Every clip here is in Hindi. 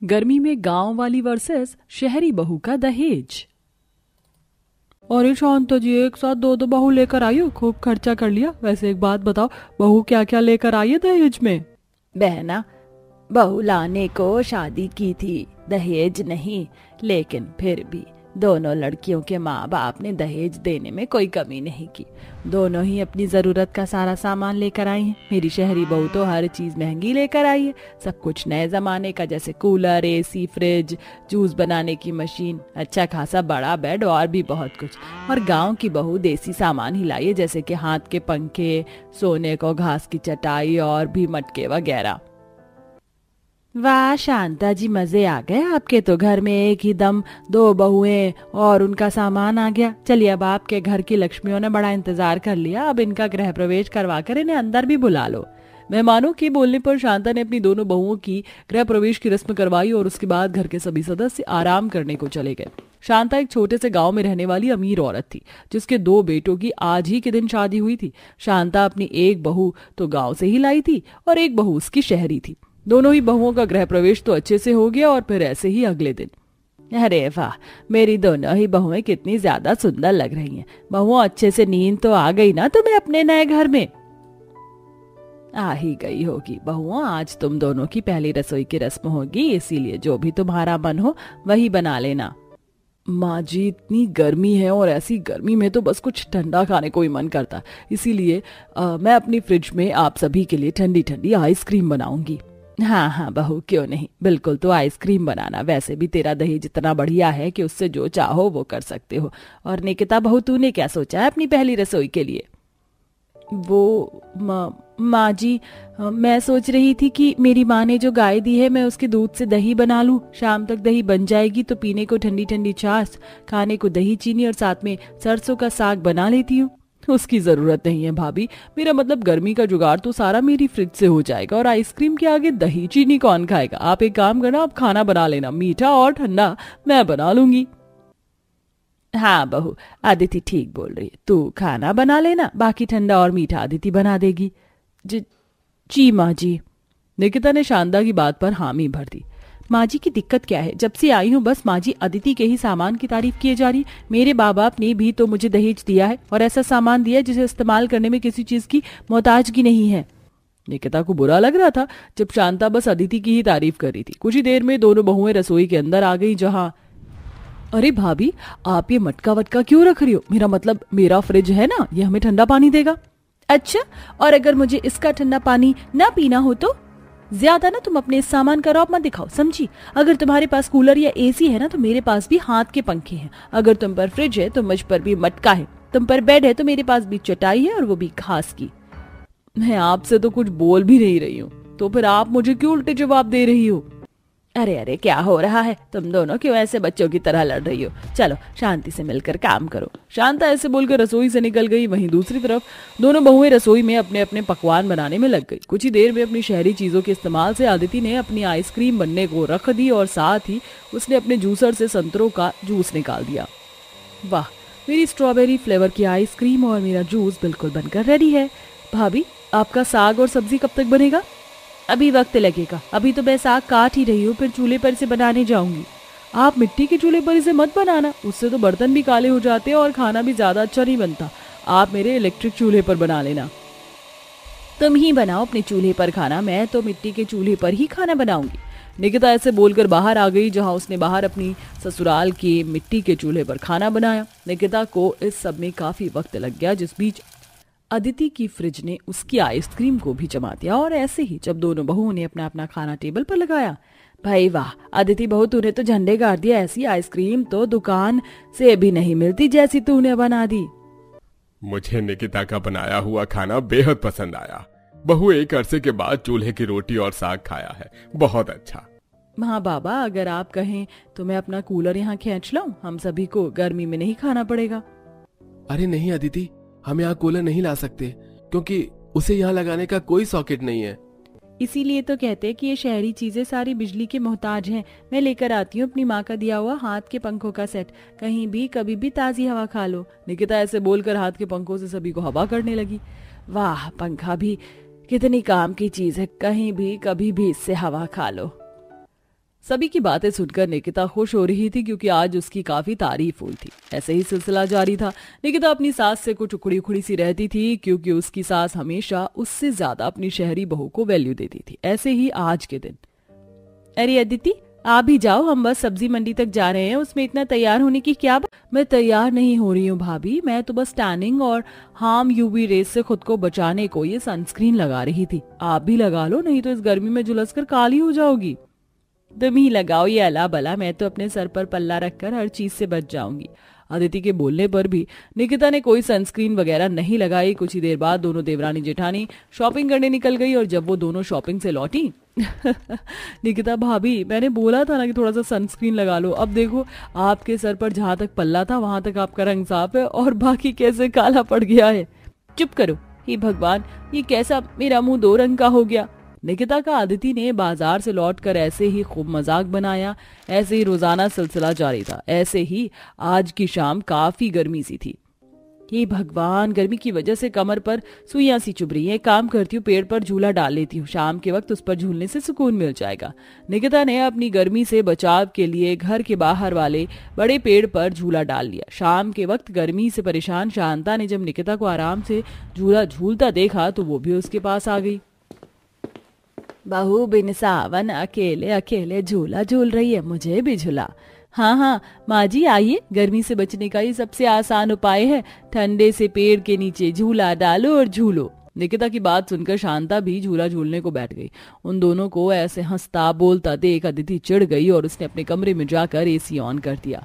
गर्मी में गांव वाली वर्सेस शहरी बहू का दहेज। अरे शांता जी, एक साथ दो दो बहू लेकर आई हो, खूब खर्चा कर लिया। वैसे एक बात बताओ, बहू क्या क्या लेकर आई है दहेज में? बहना, बहू लाने को शादी की थी, दहेज नहीं। लेकिन फिर भी दोनों लड़कियों के माँ बाप ने दहेज देने में कोई कमी नहीं की। दोनों ही अपनी जरूरत का सारा सामान लेकर आई हैं। मेरी शहरी बहू तो हर चीज महंगी लेकर आई है, सब कुछ नए जमाने का, जैसे कूलर, एसी, फ्रिज, जूस बनाने की मशीन, अच्छा खासा बड़ा बेड और भी बहुत कुछ। और गांव की बहू देसी सामान ही लाई है, जैसे कि हाथ के पंखे, सोने को घास की चटाई और भी मटके वगैरह। वाह शांता जी, मजे आ गए आपके तो। घर में एक ही दम दो बहुएं और उनका सामान आ गया। चलिए, अब आपके घर की लक्ष्मियों ने बड़ा इंतजार कर लिया, अब इनका गृह प्रवेश करवाकर इन्हें अंदर भी बुला लो। मेहमानों के बोलने पर शांता ने अपनी दोनों बहुओं की गृह प्रवेश की रस्म करवाई और उसके बाद घर के सभी सदस्य आराम करने को चले गए। शांता एक छोटे से गांव में रहने वाली अमीर औरत थी, जिसके दो बेटों की आज ही के दिन शादी हुई थी। शांता अपनी एक बहू तो गांव से ही लाई थी और एक बहू उसकी शहरी थी। दोनों ही बहुओं का गृह प्रवेश तो अच्छे से हो गया और फिर ऐसे ही अगले दिन, अरे वाह, मेरी दोनों ही बहुएं कितनी ज्यादा सुंदर लग रही हैं। बहुओं, अच्छे से नींद तो आ गई ना तुम्हें अपने नए घर में? आ ही गई होगी बहुओं, आज तुम दोनों की पहली रसोई की रस्म होगी, इसीलिए जो भी तुम्हारा मन हो वही बना लेना। माँ जी, इतनी गर्मी है और ऐसी गर्मी में तो बस कुछ ठंडा खाने को ही मन करता, इसीलिए मैं अपनी फ्रिज में आप सभी के लिए ठंडी ठंडी आइसक्रीम बनाऊंगी। हाँ हाँ बहू, क्यों नहीं, बिल्कुल, तो आइसक्रीम बनाना। वैसे भी तेरा दहेज इतना बढ़िया है कि उससे जो चाहो वो कर सकते हो। और निकिता बहू, तूने क्या सोचा है अपनी पहली रसोई के लिए? वो माँ जी, मैं सोच रही थी कि मेरी माँ ने जो गाय दी है, मैं उसके दूध से दही बना लूं। शाम तक दही बन जाएगी तो पीने को ठंडी ठंडी छाछ, खाने को दही चीनी और साथ में सरसों का साग बना लेती हूँ। उसकी जरूरत नहीं है भाभी, मेरा मतलब गर्मी का जुगाड़ तो सारा मेरी फ्रिज से हो जाएगा और आइसक्रीम के आगे दही चीनी कौन खाएगा। आप एक काम करना, आप खाना बना लेना, मीठा और ठंडा मैं बना लूंगी। हाँ बहू, अदिति ठीक बोल रही है, तू खाना बना लेना, बाकी ठंडा और मीठा अदिति बना देगी। जी माँ जी। निकिता ने शांता की बात पर हामी भर दी। माँ जी की दिक्कत क्या है, जब से आई हूँ बस माँ जी अदिति के ही सामान की तारीफ किए जा रही। मेरे बाप बाप ने भी तो मुझे दहेज दिया है और ऐसा सामान दिया है जिसे इस्तेमाल करने में किसी चीज की मोहताजगी नहीं है। निकिता को बुरा लग रहा था जब शांता बस अदिति की ही तारीफ कर रही थी। कुछ ही देर में दोनों बहुएं रसोई के अंदर आ गई, जहाँ अरे भाभी, आप ये मटका वटका क्यों रख रही हो? मेरा मतलब मेरा फ्रिज है ना, ये हमें ठंडा पानी देगा। अच्छा, और अगर मुझे इसका ठंडा पानी ना पीना हो तो? ज्यादा ना तुम अपने इस सामान का रौब मत दिखाओ, समझी? अगर तुम्हारे पास कूलर या एसी है ना, तो मेरे पास भी हाथ के पंखे हैं। अगर तुम पर फ्रिज है तो मुझ पर भी मटका है। तुम पर बेड है तो मेरे पास भी चटाई है, और वो भी घास की। मैं आपसे तो कुछ बोल भी नहीं रही हूँ, तो फिर आप मुझे क्यों उल्टे जवाब दे रही हो? अरे अरे, क्या हो रहा है? तुम दोनों क्यों ऐसे बच्चों की तरह लड़ रही हो? चलो शांति से मिलकर काम करो। शांता ऐसे बोलकर रसोई से निकल गई। वहीं दूसरी तरफ दोनों बहुएं रसोई में अपने अपने पकवान बनाने में लग गई। कुछ ही देर में अपनी शहरी चीजों के इस्तेमाल से अदिति ने अपनी आइसक्रीम बनने को रख दी और साथ ही उसने अपने जूसर से संतरों का जूस निकाल दिया। वाह, मेरी स्ट्रॉबेरी फ्लेवर की आइसक्रीम और मेरा जूस बिल्कुल बनकर रेडी है। भाभी, आपका साग और सब्जी कब तक बनेगा? अभी वक्त लगेगा, अभी तो मैं साग काट ही रही हूँ, फिर चूल्हे पर से बनाने जाऊंगी। आप मिट्टी के चूल्हे पर इसे मत बनाना, उससे तो बर्तन भी काले हो जाते हैं और खाना भी ज्यादा अच्छा नहीं बनता। आप मेरे इलेक्ट्रिक चूल्हे पर बना लेना। तुम ही बनाओ अपने चूल्हे पर खाना, मैं तो मिट्टी के चूल्हे पर ही खाना बनाऊंगी। निकिता ऐसे बोलकर बाहर आ गई, जहां उसने बाहर अपनी ससुराल के मिट्टी के चूल्हे पर खाना बनाया। निकिता को इस सब में काफी वक्त लग गया, जिस बीच अदिति की फ्रिज ने उसकी आइसक्रीम को भी जमा दिया। और ऐसे ही जब दोनों बहुओं ने अपना अपना खाना टेबल पर लगाया, भाई वाह अदिति बहू, तूने तो झंडे गाड़ दिया। ऐसी आइसक्रीम तो दुकान से भी नहीं मिलती जैसी तूने बना दी। मुझे निकिता का बनाया हुआ खाना बेहद पसंद आया। बहू, एक अरसे के बाद चूल्हे की रोटी और साग खाया है, बहुत अच्छा। हाँ बाबा, अगर आप कहें तो मैं अपना कूलर यहाँ खींच लाऊं, हम सभी को गर्मी में नहीं खाना पड़ेगा। अरे नहीं अदिति, हम यहाँ कूलर नहीं ला सकते क्योंकि उसे यहाँ लगाने का कोई सॉकेट नहीं है। इसीलिए तो कहते हैं कि ये शहरी चीजें सारी बिजली के मोहताज हैं। मैं लेकर आती हूँ अपनी माँ का दिया हुआ हाथ के पंखों का सेट, कहीं भी कभी भी ताजी हवा खा लो। निकिता ऐसे बोलकर हाथ के पंखों से सभी को हवा करने लगी। वाह, पंखा भी कितनी काम की चीज है, कहीं भी कभी भी इससे हवा खा लो। सभी की बातें सुनकर निकिता खुश हो रही थी क्योंकि आज उसकी काफी तारीफ हुई थी। ऐसे ही सिलसिला जारी था। निकिता अपनी सास से कुछ उखड़ी उखड़ी सी रहती थी क्योंकि उसकी सास हमेशा उससे ज्यादा अपनी शहरी बहू को वैल्यू देती थी। ऐसे ही आज के दिन, अरे अदिति आप भी जाओ, हम बस सब्जी मंडी तक जा रहे हैं, उसमें इतना तैयार होने की क्या बात। मैं तैयार नहीं हो रही हूँ भाभी, मैं तो बस टैनिंग और हार्म यूवी रेस से खुद को बचाने को ये सनस्क्रीन लगा रही थी। आप भी लगा लो, नहीं तो इस गर्मी में झुलसकर काली हो जाओगी। तुम ही लगाओ ये अला बला, मैं तो अपने सर पर पल्ला रखकर हर चीज से बच जाऊंगी। अदिति के बोलने पर भी निकिता ने कोई सनस्क्रीन वगैरह नहीं लगाई। कुछ ही देर बाद दोनों देवरानी जेठानी शॉपिंग करने निकल गई और जब वो दोनों शॉपिंग से लौटी निकिता भाभी मैंने बोला था ना कि थोड़ा सा सनस्क्रीन लगा लो, अब देखो आपके सर पर जहां तक पल्ला था वहां तक आपका रंग साफ है और बाकी कैसे काला पड़ गया है। चुप करो, हे भगवान ये कैसा मेरा मुंह दो रंग का हो गया। निकिता का अदिति ने बाजार से लौटकर ऐसे ही खूब मजाक बनाया। ऐसे ही रोजाना सिलसिला जारी था। ऐसे ही आज की शाम काफी गर्मी सी थी। हे भगवान गर्मी की वजह से कमर पर सुइयां सी चुभ रही है। काम करती हूँ, पेड़ पर झूला डाल लेती हूँ, शाम के वक्त उस पर झूलने से सुकून मिल जाएगा। निकिता ने अपनी गर्मी से बचाव के लिए घर के बाहर वाले बड़े पेड़ पर झूला डाल लिया। शाम के वक्त गर्मी से परेशान शांता ने जब निकिता को आराम से झूला झूलता देखा तो वो भी उसके पास आ गई। बहू बिन सावन अकेले अकेले झूला झूल रही है, मुझे भी झूला। हाँ हाँ माँ जी आइए, गर्मी से बचने का ये सबसे आसान उपाय है, ठंडे से पेड़ के नीचे झूला डालो और झूलो। निकिता की बात सुनकर शांता भी झूला झूलने को बैठ गई। उन दोनों को ऐसे हंसता बोलता देख अदिति चिढ़ गई और उसने अपने कमरे में जाकर एसी ऑन कर दिया।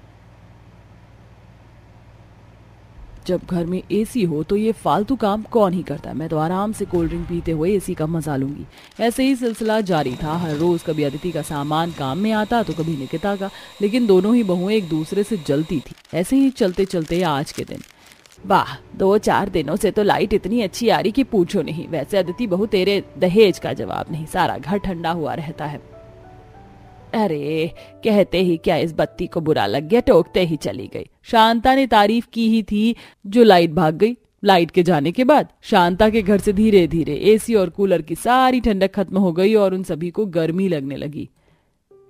जब घर में एसी हो तो ये फालतू काम कौन ही करता है, मैं तो आराम से कोल्ड ड्रिंक पीते हुए एसी का मजा लूंगी। ऐसे ही सिलसिला जारी था। हर रोज कभी अदिति का सामान काम में आता तो कभी निकिता का, लेकिन दोनों ही बहुएं एक दूसरे से जलती थी। ऐसे ही चलते चलते आज के दिन, वाह 2-4 दिनों से तो लाइट इतनी अच्छी आ रही कि पूछो नहीं। वैसे अदिति बहू तेरे दहेज का जवाब नहीं, सारा घर ठंडा हुआ रहता है। अरे कहते ही क्या इस बत्ती को बुरा लग गया, टोकते ही चली गई। शांता ने तारीफ की ही थी जो लाइट भाग गई। लाइट के जाने के बाद शांता के घर से धीरे धीरे एसी और कूलर की सारी ठंडक खत्म हो गई और उन सभी को गर्मी लगने लगी।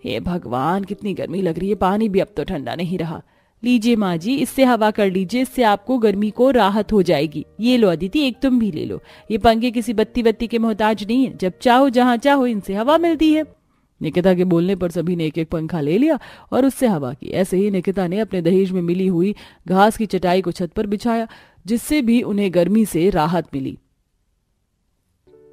हे भगवान कितनी गर्मी लग रही है, पानी भी अब तो ठंडा नहीं रहा। लीजिए माँ जी, इससे हवा कर लीजिए, इससे आपको गर्मी को राहत हो जाएगी। ये लो अदिति, एक तुम भी ले लो। ये पंखे किसी बत्ती बत्ती के मोहताज नहीं है, जब चाहो जहाँ चाहो इनसे हवा मिलती है। निकिता के बोलने पर सभी ने एक एक पंखा ले लिया और उससे हवा की। ऐसे ही निकिता ने अपने दहेज में मिली हुई घास की चटाई को छत पर बिछाया, जिससे भी उन्हें गर्मी से राहत मिली।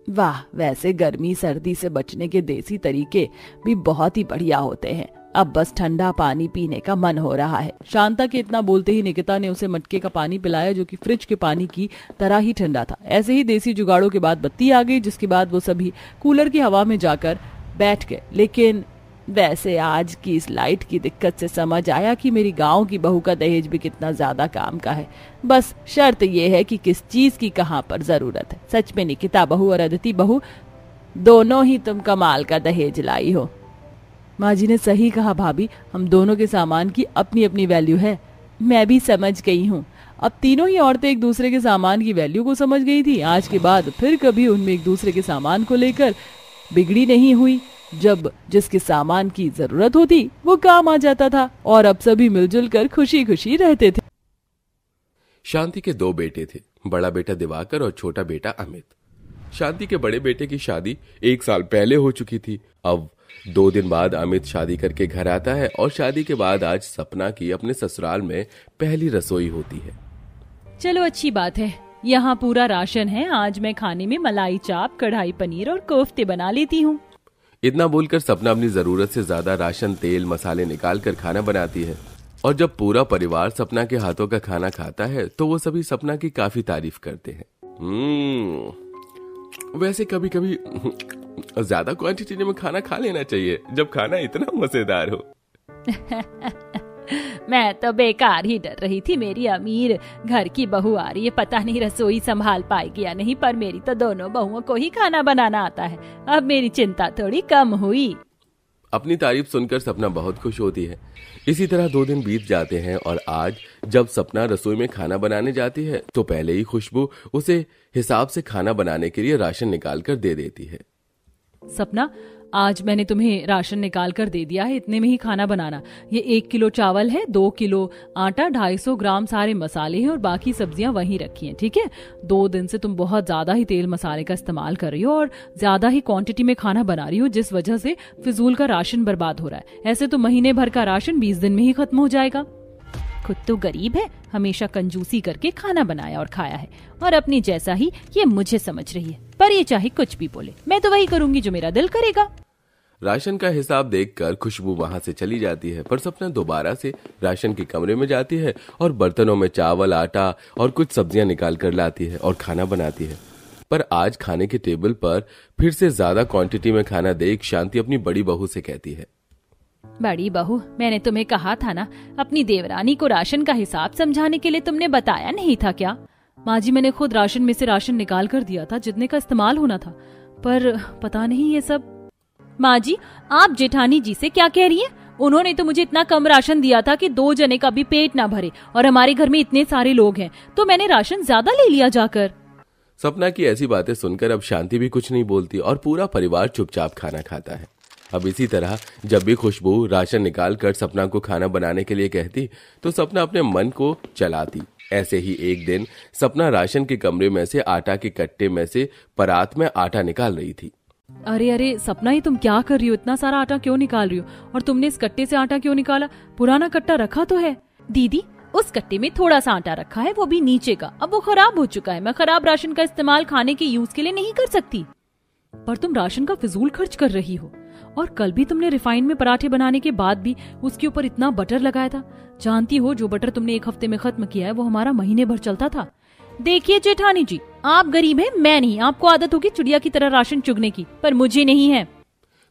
वाह, वैसे गर्मी सर्दी से बचने के देसी तरीके भी बहुत ही बढ़िया होते हैं। अब बस ठंडा पानी पीने का मन हो रहा है। शांता के इतना बोलते ही निकिता ने उसे मटके का पानी पिलाया जो कि फ्रिज के पानी की तरह ही ठंडा था। ऐसे ही देसी जुगाड़ों के बाद बत्ती आ गई, जिसके बाद वो सभी कूलर की हवा में जाकर बैठ गए। लेकिन वैसे आज की इस लाइट की दिक्कत से समझ आया कि मेरी गांव की बहू का दहेज भी कितना ज्यादा काम का है। बस शर्त यह है कि किस चीज की कहां पर जरूरत है। सच में निकिता बहू और अदिति बहू दोनों ही तुम कमाल का दहेज लाई हो। माँ जी ने सही कहा भाभी, हम दोनों के सामान की अपनी अपनी वैल्यू है। मैं भी समझ गई हूँ। अब तीनों ही औरतें एक दूसरे के सामान की वैल्यू को समझ गई थी। आज के बाद फिर कभी उनमें एक दूसरे के सामान को लेकर बिगड़ी नहीं हुई। जब जिसके सामान की जरूरत होती वो काम आ जाता था और अब सभी मिलजुल कर खुशी खुशी रहते थे। शांति के 2 बेटे थे, बड़ा बेटा दिवाकर और छोटा बेटा अमित। शांति के बड़े बेटे की शादी 1 साल पहले हो चुकी थी। अब 2 दिन बाद अमित शादी करके घर आता है और शादी के बाद आज सपना की अपने ससुराल में पहली रसोई होती है। चलो अच्छी बात है, यहाँ पूरा राशन है। आज मैं खाने में मलाई चाप, कढ़ाई पनीर और कोफ्ते बना लेती हूँ। इतना बोलकर सपना अपनी जरूरत से ज्यादा राशन, तेल, मसाले निकाल कर खाना बनाती है और जब पूरा परिवार सपना के हाथों का खाना खाता है तो वो सभी सपना की काफी तारीफ करते हैं। वैसे कभी कभी ज्यादा क्वांटिटी में खाना खा लेना चाहिए जब खाना इतना मजेदार हो। मैं तो बेकार ही डर रही थी, मेरी अमीर घर की बहू आ रही है, पता नहीं रसोई संभाल पाएगी या नहीं, पर मेरी तो दोनों बहुओं को ही खाना बनाना आता है। अब मेरी चिंता थोड़ी कम हुई। अपनी तारीफ सुनकर सपना बहुत खुश होती है। इसी तरह 2 दिन बीत जाते हैं और आज जब सपना रसोई में खाना बनाने जाती है तो पहले ही खुशबू उसे हिसाब से खाना बनाने के लिए राशन निकाल कर दे देती है। सपना, आज मैंने तुम्हें राशन निकाल कर दे दिया है, इतने में ही खाना बनाना। ये 1 किलो चावल है, 2 किलो आटा, 250 ग्राम सारे मसाले हैं और बाकी सब्जियां वहीं रखी हैं, ठीक है। 2 दिन से तुम बहुत ज्यादा ही तेल मसाले का इस्तेमाल कर रही हो और ज्यादा ही क्वांटिटी में खाना बना रही हो, जिस वजह से फिजूल का राशन बर्बाद हो रहा है। ऐसे तो महीने भर का राशन 20 दिन में ही खत्म हो जाएगा। खुद तो गरीब है, हमेशा कंजूसी करके खाना बनाया और खाया है, और अपनी जैसा ही ये मुझे समझ रही है। पर ये चाहे कुछ भी बोले, मैं तो वही करूंगी जो मेरा दिल करेगा। राशन का हिसाब देखकर खुशबू वहां से चली जाती है, पर सपना दोबारा से राशन के कमरे में जाती है और बर्तनों में चावल, आटा और कुछ सब्जियां निकाल कर लाती है और खाना बनाती है। पर आज खाने के टेबल पर फिर से ज्यादा क्वांटिटी में खाना देख शांति अपनी बड़ी बहू से कहती है, बड़ी बहू, मैंने तुम्हें कहा था ना, अपनी देवरानी को राशन का हिसाब समझाने के लिए तुमने बताया नहीं था क्या? माँ जी, मैंने खुद राशन में से राशन निकाल कर दिया था जितने का इस्तेमाल होना था, पर पता नहीं ये सब। माँ जी, आप जेठानी जी से क्या कह रही हैं? उन्होंने तो मुझे इतना कम राशन दिया था कि 2 जने का भी पेट ना भरे, और हमारे घर में इतने सारे लोग हैं तो मैंने राशन ज्यादा ले लिया जाकर। सपना की ऐसी बातें सुनकर अब शांति भी कुछ नहीं बोलती और पूरा परिवार चुपचाप खाना खाता है। अब इसी तरह जब भी खुशबू राशन निकाल कर सपना को खाना बनाने के लिए कहती तो सपना अपने मन को चलाती। ऐसे ही एक दिन सपना राशन के कमरे में से आटा के कट्टे में से परात में आटा निकाल रही थी। अरे अरे सपना, ही तुम क्या कर रही हो? इतना सारा आटा क्यों निकाल रही हो? और तुमने इस कट्टे से आटा क्यों निकाला? पुराना कट्टा रखा तो है। दीदी, उस कट्टे में थोड़ा सा आटा रखा है, वो भी नीचे का। अब वो खराब हो चुका है। मैं खराब राशन का इस्तेमाल खाने के यूज के लिए नहीं कर सकती। पर तुम राशन का फिजूल खर्च कर रही हो, और कल भी तुमने रिफाइंड में पराठे बनाने के बाद भी उसके ऊपर इतना बटर लगाया था। जानती हो, जो बटर तुमने 1 हफ्ते में खत्म किया है वो हमारा महीने भर चलता था। देखिए जेठानी जी, आप गरीब हैं, मैं नहीं। आपको आदत होगी चिड़िया की तरह राशन चुगने की, पर मुझे नहीं है।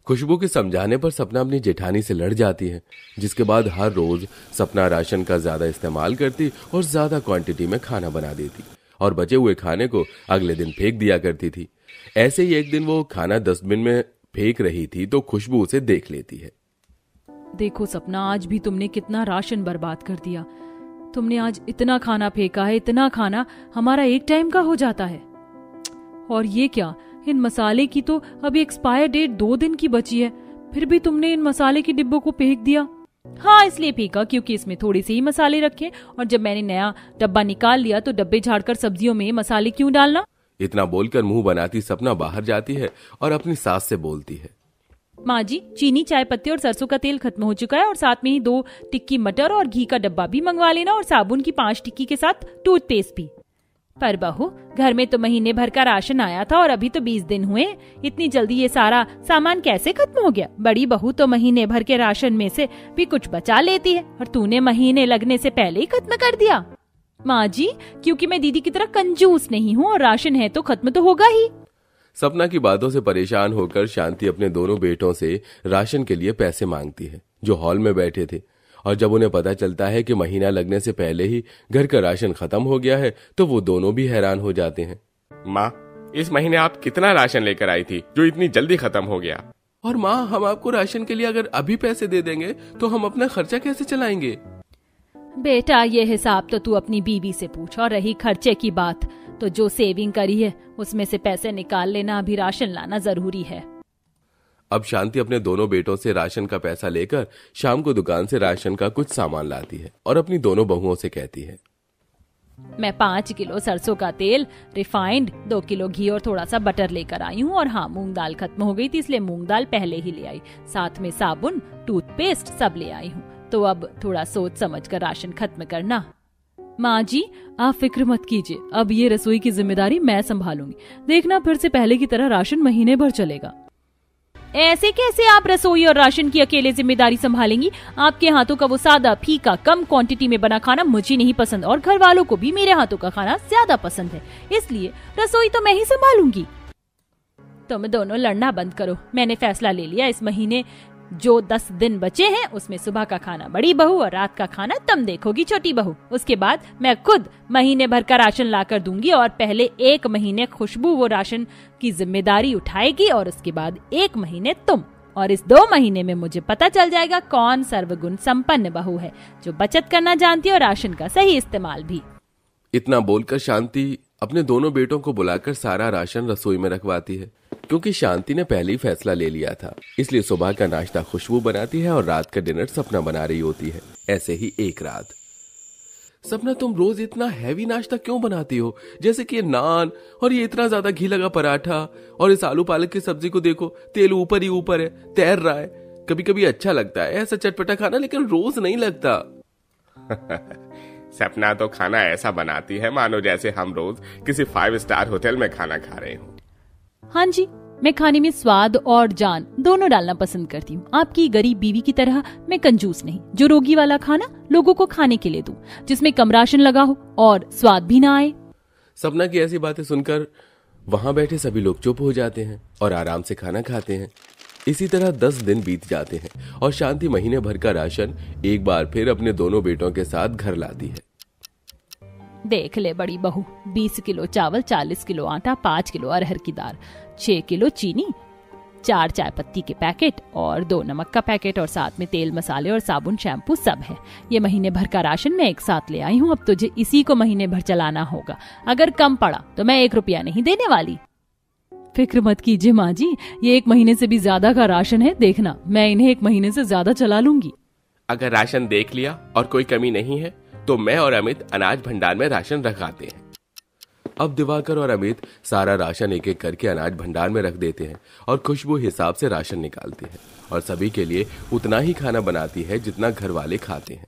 खुशबू के समझाने पर सपना अपनी जेठानी से लड़ जाती है, जिसके बाद हर रोज सपना राशन का ज्यादा इस्तेमाल करती और ज्यादा क्वांटिटी में खाना बना देती और बचे हुए खाने को अगले दिन फेंक दिया करती थी। ऐसे ही एक दिन वो खाना डस्टबिन में फेंक रही थी तो खुशबू उसे देख लेती है। देखो सपना, आज भी तुमने कितना राशन बर्बाद कर दिया। तुमने आज इतना खाना फेंका है, इतना खाना हमारा एक टाइम का हो जाता है। और ये क्या, इन मसाले की तो अभी एक्सपायर डेट 2 दिन की बची है, फिर भी तुमने इन मसाले के डिब्बों को फेंक दिया। हाँ, इसलिए फेंका क्योंकि इसमें थोड़े से ही मसाले रखे, और जब मैंने नया डब्बा निकाल लिया तो डब्बे झाड़कर सब्जियों में मसाले क्यों डालना। इतना बोलकर मुंह बनाती सपना बाहर जाती है और अपनी सास से बोलती है, माँ जी, चीनी, चाय पत्ती और सरसों का तेल खत्म हो चुका है, और साथ में ही 2 टिक्की मटर और घी का डब्बा भी मंगवा लेना, और साबुन की 5 टिक्की के साथ टूथपेस्ट भी। पर बहू, घर में तो महीने भर का राशन आया था और अभी तो 20 दिन हुए। इतनी जल्दी ये सारा सामान कैसे खत्म हो गया? बड़ी बहू तो महीने भर के राशन में से भी कुछ बचा लेती है, और तूने महीने लगने से पहले ही खत्म कर दिया। माँ जी, क्योंकि मैं दीदी की तरह कंजूस नहीं हूँ, और राशन है तो खत्म तो होगा ही। सपना की बातों से परेशान होकर शांति अपने दोनों बेटों से राशन के लिए पैसे मांगती है, जो हॉल में बैठे थे। और जब उन्हें पता चलता है कि महीना लगने से पहले ही घर का राशन खत्म हो गया है तो वो दोनों भी हैरान हो जाते हैं। माँ, इस महीने आप कितना राशन लेकर आई थी जो इतनी जल्दी खत्म हो गया? और माँ, हम आपको राशन के लिए अगर अभी पैसे दे देंगे तो हम अपना खर्चा कैसे चलाएंगे? बेटा, ये हिसाब तो तू अपनी बीवी से पूछ। और रही खर्चे की बात, तो जो सेविंग करी है उसमें से पैसे निकाल लेना। अभी राशन लाना जरूरी है। अब शांति अपने दोनों बेटों से राशन का पैसा लेकर शाम को दुकान से राशन का कुछ सामान लाती है और अपनी दोनों बहुओं से कहती है, मैं 5 किलो सरसों का तेल, रिफाइंड, 2 किलो घी और थोड़ा सा बटर लेकर आई हूँ। और हाँ, मूंग दाल खत्म हो गई थी इसलिए मूंग दाल पहले ही ले आई। साथ में साबुन, टूथपेस्ट सब ले आई हूँ। तो अब थोड़ा सोच समझ कर राशन खत्म करना। माँ जी, आप फिक्र मत कीजिए, अब ये रसोई की जिम्मेदारी मैं संभालूंगी। देखना, फिर से पहले की तरह राशन महीने भर चलेगा। ऐसे कैसे आप रसोई और राशन की अकेले जिम्मेदारी संभालेंगी? आपके हाथों का वो सादा, फीका, कम क्वांटिटी में बना खाना मुझे नहीं पसंद, और घर वालों को भी मेरे हाथों का खाना ज्यादा पसंद है, इसलिए रसोई तो मैं ही संभालूंगी। तुम दोनों लड़ना बंद करो। मैंने फैसला ले लिया, इस महीने जो 10 दिन बचे हैं उसमें सुबह का खाना बड़ी बहू और रात का खाना तुम देखोगी छोटी बहू। उसके बाद मैं खुद महीने भर का राशन ला कर दूंगी, और पहले 1 महीने खुशबू वो राशन की जिम्मेदारी उठाएगी, और उसके बाद 1 महीने तुम। और इस 2 महीने में मुझे पता चल जाएगा कौन सर्वगुण संपन्न बहू है, जो बचत करना जानती है और राशन का सही इस्तेमाल भी। इतना बोलकर शांति अपने दोनों बेटों को बुलाकर सारा राशन रसोई में रखवाती है क्योंकि शांति ने पहले ही फैसला ले लिया था, इसलिए सुबह का नाश्ता खुशबू बनाती है और रात का डिनर सपना बना रही होती है। ऐसे ही एक रात, सपना तुम रोज इतना हैवी नाश्ता क्यों बनाती हो, जैसे कि ये नान और ये इतना ज्यादा घी लगा पराठा और इस आलू पालक की सब्जी को देखो, तेल ऊपर ही ऊपर है, तैर रहा है। कभी कभी अच्छा लगता है ऐसा चटपटा खाना, लेकिन रोज नहीं लगता। सपना तो खाना ऐसा बनाती है मानो जैसे हम रोज किसी 5 स्टार होटल में खाना खा रहे हो। हाँ जी, मैं खाने में स्वाद और जान दोनों डालना पसंद करती हूँ। आपकी गरीब बीवी की तरह मैं कंजूस नहीं, जो रोगी वाला खाना लोगों को खाने के लिए दूं, जिसमें कम राशन लगा हो और स्वाद भी ना आए। सपना की ऐसी बातें सुनकर वहां बैठे सभी लोग चुप हो जाते हैं और आराम से खाना खाते हैं। इसी तरह 10 दिन बीत जाते हैं और शांति महीने भर का राशन एक बार फिर अपने दोनों बेटों के साथ घर लाती है। देख ले बड़ी बहू, 20 किलो चावल, 40 किलो आटा, 5 किलो अरहर की दाल, 6 किलो चीनी, 4 चाय पत्ती के पैकेट और 2 नमक का पैकेट और साथ में तेल, मसाले और साबुन, शैम्पू सब है। ये महीने भर का राशन मैं एक साथ ले आई हूँ। अब तुझे इसी को महीने भर चलाना होगा। अगर कम पड़ा तो मैं 1 रुपया नहीं देने वाली। फिक्र मत कीजिए माँ जी, ये 1 महीने से भी ज्यादा का राशन है। देखना, मैं इन्हें 1 महीने से ज्यादा चला लूंगी। अगर राशन देख लिया और कोई कमी नहीं है तो मैं और अमित अनाज भंडार में राशन रखाते हैं। अब दिवाकर और अमित सारा राशन एक एक करके अनाज भंडार में रख देते हैं और खुशबू हिसाब से राशन निकालती है और सभी के लिए उतना ही खाना बनाती है जितना घर वाले खाते हैं।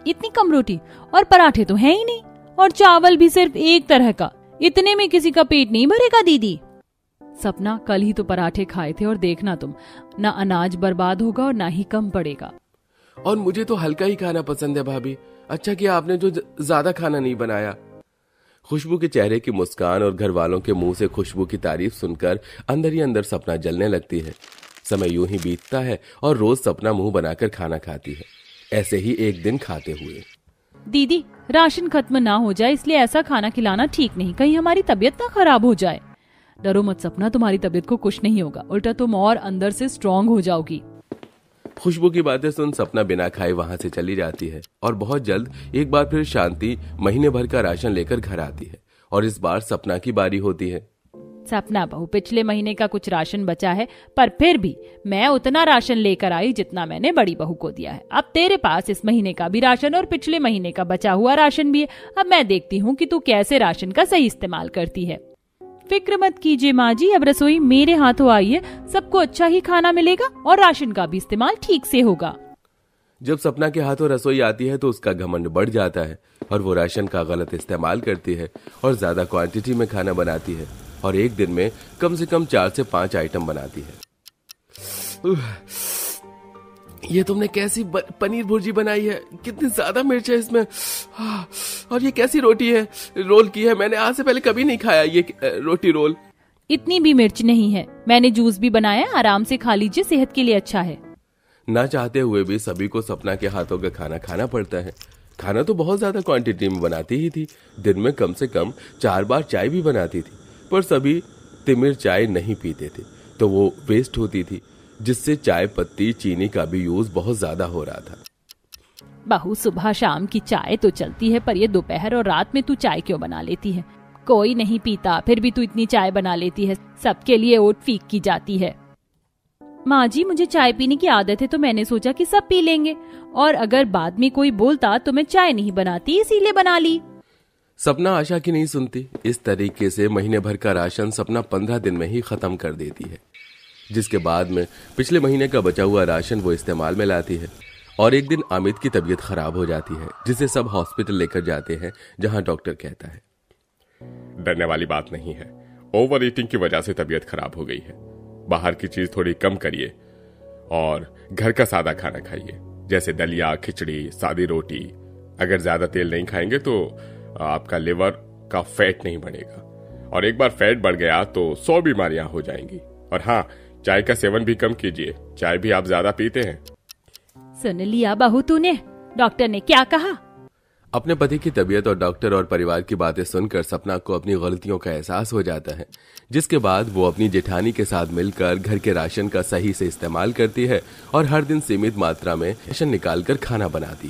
इतनी कम रोटी और पराठे तो है ही नहीं, और चावल भी सिर्फ एक तरह का। इतने में किसी का पेट नहीं भरेगा दीदी। सपना, कल ही तो पराठे खाए थे और देखना तुम, ना अनाज बर्बाद होगा और ना ही कम पड़ेगा। और मुझे तो हल्का ही खाना पसंद है भाभी। अच्छा किया आपने जो ज्यादा खाना नहीं बनाया। खुशबू के चेहरे की मुस्कान और घर वालों के मुंह से खुशबू की तारीफ सुनकर अंदर ही अंदर सपना जलने लगती है। समय यूं ही बीतता है और रोज सपना मुंह बनाकर खाना खाती है। ऐसे ही एक दिन खाते हुए, दीदी राशन खत्म ना हो जाए इसलिए ऐसा खाना खिलाना ठीक नहीं, कहीं हमारी तबीयत ना खराब हो जाए। डरो मत सपना, तुम्हारी तबीयत को कुछ नहीं होगा, उल्टा तुम और अंदर से स्ट्रांग हो जाओगी। खुशबू की बातें सुन सपना बिना खाए वहां से चली जाती है और बहुत जल्द एक बार फिर शांति महीने भर का राशन लेकर घर आती है और इस बार सपना की बारी होती है। सपना बहू, पिछले महीने का कुछ राशन बचा है, पर फिर भी मैं उतना राशन लेकर आई जितना मैंने बड़ी बहू को दिया है। अब तेरे पास इस महीने का भी राशन और पिछले महीने का बचा हुआ राशन भी है। अब मैं देखती हूँ कि तू कैसे राशन का सही इस्तेमाल करती है। फिक्र मत कीजिए माँ जी, अब रसोई मेरे हाथों आई है, सबको अच्छा ही खाना मिलेगा और राशन का भी इस्तेमाल ठीक से होगा। जब सपना के हाथों रसोई आती है तो उसका घमंड बढ़ जाता है और वो राशन का गलत इस्तेमाल करती है और ज्यादा क्वांटिटी में खाना बनाती है और एक दिन में कम से कम 4 से 5 आइटम बनाती है। ये तुमने कैसी पनीर भुर्जी बनाई है, कितनी ज्यादा मिर्च है इसमें। और ये कैसी रोटी है, रोल की है, मैंने आज से पहले कभी नहीं खाया ये रोटी रोल। इतनी भी मिर्च नहीं है, मैंने जूस भी बनाया, आराम से खा लीजिए, सेहत के लिए अच्छा है। ना चाहते हुए भी सभी को सपना के हाथों का खाना खाना पड़ता है। खाना तो बहुत ज्यादा क्वांटिटी में बनाती ही थी, दिन में कम से कम 4 बार चाय भी बनाती थी, पर सभी तिमिर चाय नहीं पीते थे तो वो वेस्ट होती थी, जिससे चाय पत्ती चीनी का भी यूज बहुत ज्यादा हो रहा था। बहू, सुबह शाम की चाय तो चलती है, पर ये दोपहर और रात में तू चाय क्यों बना लेती है? कोई नहीं पीता, फिर भी तू इतनी चाय बना लेती है, सबके लिए ओट फीक की जाती है। माँ जी, मुझे चाय पीने की आदत है तो मैंने सोचा कि सब पी लेंगे, और अगर बाद में कोई बोलता तो मैं चाय नहीं बनाती, इसीलिए बना ली। सपना आशा की नहीं सुनती। इस तरीके से महीने भर का राशन सपना 15 दिन में ही खत्म कर देती है, जिसके बाद में पिछले महीने का बचा हुआ राशन वो इस्तेमाल में लाती है। और एक दिन अमित की तबीयत खराब हो जाती है, जिसे सब हॉस्पिटल लेकर जाते हैं, जहां डॉक्टर कहता है, डरने वाली बात नहीं है, ओवर ईटिंग की वजह से तबीयत खराब हो गई है। बाहर की चीज थोड़ी कम करिए और घर का सादा खाना खाइए, जैसे दलिया, खिचड़ी, सादी रोटी। अगर ज्यादा तेल नहीं खाएंगे तो आपका लिवर का फैट नहीं बढ़ेगा, और एक बार फैट बढ़ गया तो 100 बीमारियां हो जाएंगी। और हाँ, चाय का सेवन भी कम कीजिए, चाय भी आप ज्यादा पीते हैं। सुन लिया बहू तूने, डॉक्टर ने क्या कहा? अपने पति की तबीयत और डॉक्टर और परिवार की बातें सुनकर सपना को अपनी गलतियों का एहसास हो जाता है, जिसके बाद वो अपनी जेठानी के साथ मिलकर घर के राशन का सही से इस्तेमाल करती है और हर दिन सीमित मात्रा में राशन निकालकर खाना बनाती है।